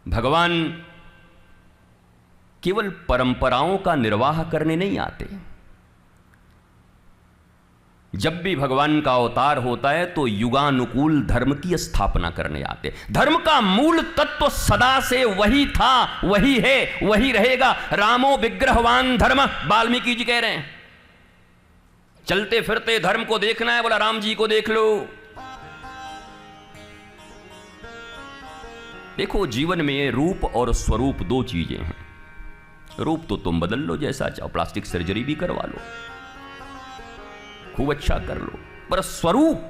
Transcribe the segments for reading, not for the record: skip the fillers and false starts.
भगवान केवल परंपराओं का निर्वाह करने नहीं आते। जब भी भगवान का अवतार होता है तो युगानुकूल धर्म की स्थापना करने आते। धर्म का मूल तत्व सदा से वही था, वही है, वही रहेगा। रामो विग्रहवान धर्म, वाल्मीकि जी कह रहे हैं। चलते फिरते धर्म को देखना है, बोला राम जी को देख लो। देखो, जीवन में रूप और स्वरूप दो चीजें हैं। रूप तो तुम बदल लो जैसा चाहो, प्लास्टिक सर्जरी भी करवा लो, खूब अच्छा कर लो, पर स्वरूप,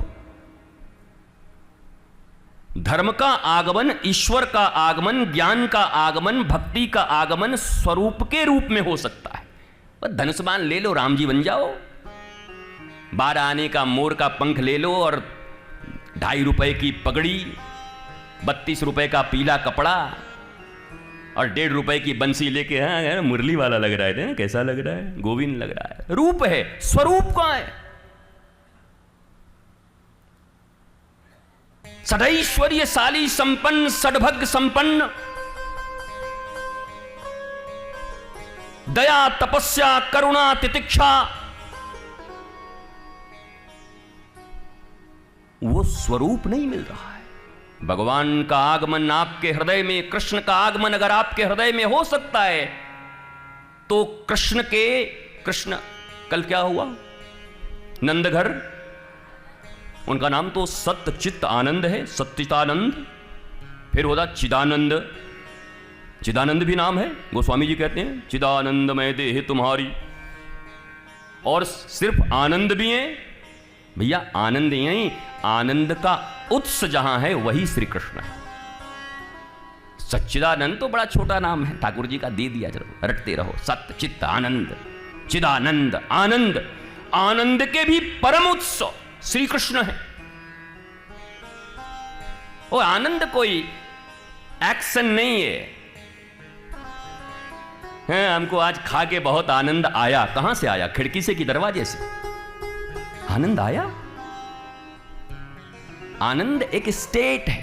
धर्म का आगमन, ईश्वर का आगमन, ज्ञान का आगमन, भक्ति का आगमन स्वरूप के रूप में हो सकता है। पर धनुष्मान ले लो, राम जी बन जाओ। 12 आने का मोर का पंख ले लो और 2.5 रुपए की पगड़ी, 32 रुपए का पीला कपड़ा और 1.5 रुपए की बंसी लेके, हाँ मुरली वाला लग रहा है, कैसा लग रहा है, गोविंद लग रहा है। रूप है, स्वरूप कहां है? सदैश्वर्यशाली संपन्न, सद्भग संपन्न, दया तपस्या करुणा तितिक्षा, वो स्वरूप नहीं मिल रहा है। भगवान का आगमन आपके हृदय में, कृष्ण का आगमन अगर आपके हृदय में हो सकता है तो कृष्ण कल क्या हुआ, नंदघर, उनका नाम तो सत्य चित्त आनंद है, सच्चिदानंद। फिर होता चिदानंद, चिदानंद भी नाम है, गोस्वामी जी कहते हैं चिदानंदमय देह तुम्हारी। और सिर्फ आनंद भी है भैया, आनंद यही, आनंद का उत्स जहां है वही श्री कृष्ण है। सच्चिदानंद तो बड़ा छोटा नाम है, ठाकुर जी का दे दिया, चलो रटते रहो। सत्य चित्त आनंद, चिदानंद, आनंद, आनंद के भी परम उत्स श्री कृष्ण है। वो आनंद कोई एक्शन नहीं है। हमको आज खा के बहुत आनंद आया, कहां से आया? खिड़की से कि दरवाजे से? आनंद आया। आनंद एक स्टेट है,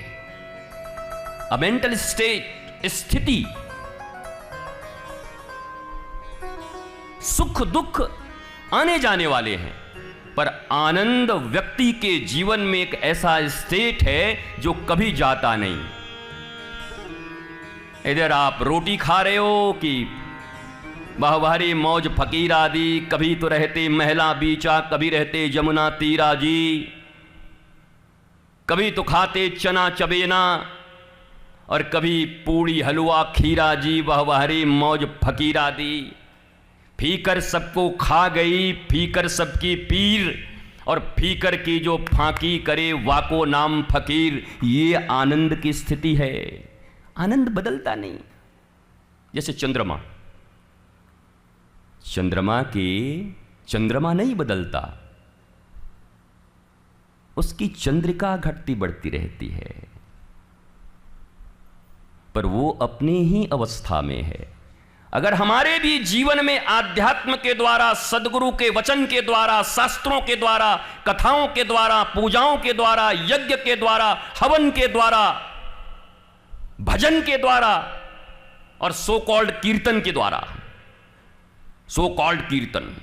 अ मेंटल स्टेट, स्थिति। सुख दुख आने जाने वाले हैं, पर आनंद व्यक्ति के जीवन में एक ऐसा स्टेट है जो कभी जाता नहीं। इधर आप रोटी खा रहे हो कि बाहवारी मौज फकीर आदि, कभी तो रहते महला बीचा, कभी रहते जमुना तीरा जी, कभी तो खाते चना चबेना और कभी पूड़ी हलवा खीरा जी, बाहवारी मौज फकीर आदि। फीकर सबको खा गई, फीकर सबकी पीर, और फीकर की जो फांकी करे वाको नाम फकीर। ये आनंद की स्थिति है। आनंद बदलता नहीं। जैसे चंद्रमा, चंद्रमा नहीं बदलता, उसकी चंद्रिका घटती बढ़ती रहती है, पर वो अपनी ही अवस्था में है। अगर हमारे भी जीवन में आध्यात्म के द्वारा, सदगुरु के वचन के द्वारा, शास्त्रों के द्वारा, कथाओं के द्वारा, पूजाओं के द्वारा, यज्ञ के द्वारा, हवन के द्वारा, भजन के द्वारा और सो कॉल्ड कीर्तन के द्वारा, सो कॉल्ड कीर्तन,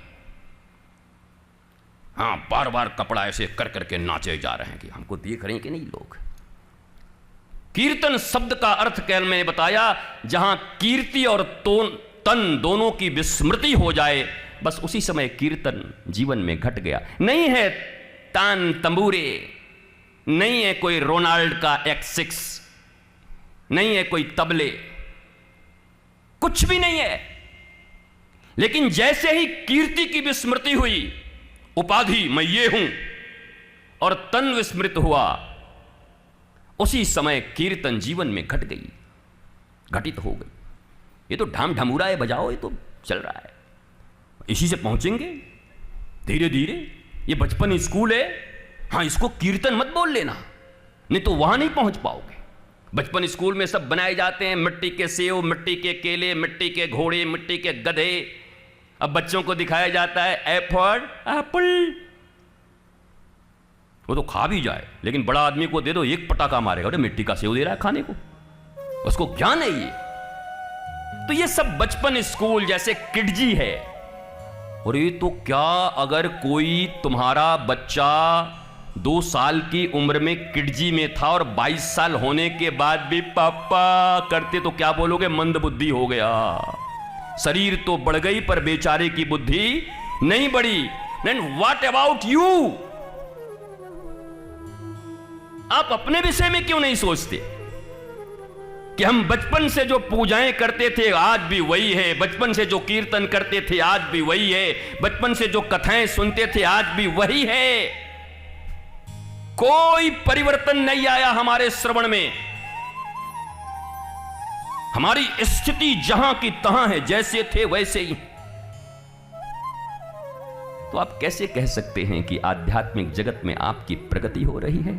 हाँ बार बार कपड़ा ऐसे कर करके नाचे जा रहे हैं कि हमको देख रहे हैं कि नहीं लोग। कीर्तन शब्द का अर्थ कैल मैंने बताया, जहां कीर्ति और तन दोनों की विस्मृति हो जाए, बस उसी समय कीर्तन जीवन में घट गया। नहीं है तान तंबूरे, नहीं है कोई रोनाल्ड का X6, नहीं है कोई तबले, कुछ भी नहीं है। लेकिन जैसे ही कीर्ति की विस्मृति हुई, उपाधि मैं ये हूं, और तन विस्मृत हुआ, उसी समय कीर्तन जीवन में घट गई, घटित हो गई। ये तो ढाम ढमूरा बजाओ, ये तो चल रहा है, इसी से पहुंचेंगे धीरे धीरे। ये बचपन स्कूल है, हाँ इसको कीर्तन मत बोल लेना, नहीं तो वहां नहीं पहुंच पाओगे। बचपन स्कूल में सब बनाए जाते हैं, मिट्टी के सेव, मिट्टी के केले, मिट्टी के घोड़े, मिट्टी के गधे। अब बच्चों को दिखाया जाता है एप्पल, वो तो खा भी जाए, लेकिन बड़ा आदमी को दे दो एक पटाखा मारेगा, अरे मिट्टी का सेव दे रहा है खाने को, उसको ज्ञान है ये। तो ये सब बचपन स्कूल जैसे किडजी है। और ये तो क्या, अगर कोई तुम्हारा बच्चा 2 साल की उम्र में किडजी में था और 22 साल होने के बाद भी पापा करते तो क्या बोलोगे? मंद बुद्धि हो गया। शरीर तो बढ़ गई पर बेचारे की बुद्धि नहीं बढ़ी। Then what about you? आप अपने विषय में क्यों नहीं सोचते कि हम बचपन से जो पूजाएं करते थे आज भी वही है, बचपन से जो कीर्तन करते थे आज भी वही है, बचपन से जो कथाएं सुनते थे आज भी वही है। कोई परिवर्तन नहीं आया हमारे श्रवण में। हमारी स्थिति जहां की तहां है, जैसे थे वैसे ही। तो आप कैसे कह सकते हैं कि आध्यात्मिक जगत में आपकी प्रगति हो रही है?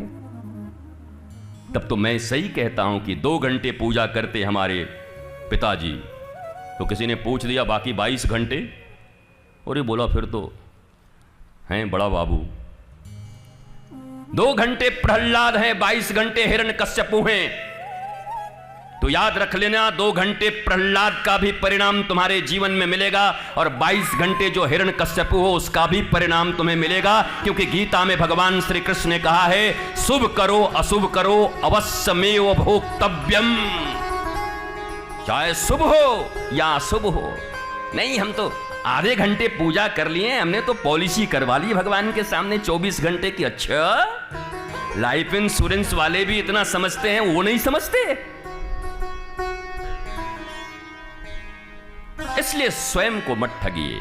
तब तो मैं सही कहता हूं कि 2 घंटे पूजा करते हमारे पिताजी, तो किसी ने पूछ दिया बाकी 22 घंटे, और ये बोला फिर तो हैं बड़ा बाबू। 2 घंटे प्रहलाद हैं, 22 घंटे हिरण्यकश्यपु हैं। तो याद रख लेना, 2 घंटे प्रहलाद का भी परिणाम तुम्हारे जीवन में मिलेगा और 22 घंटे जो हिरण्यकश्यपु हो उसका भी परिणाम तुम्हें मिलेगा। क्योंकि गीता में भगवान श्री कृष्ण ने कहा है, शुभ करो अशुभ करो अवश्यमेव भोक्तव्यम। चाहे शुभ हो या अशुभ हो। नहीं, हम तो आधे घंटे पूजा कर लिए, हमने तो पॉलिसी करवा ली भगवान के सामने 24 घंटे की। अच्छा, लाइफ इंश्योरेंस वाले भी इतना समझते हैं, वो नहीं समझते। इसलिए स्वयं को मत ठगिए।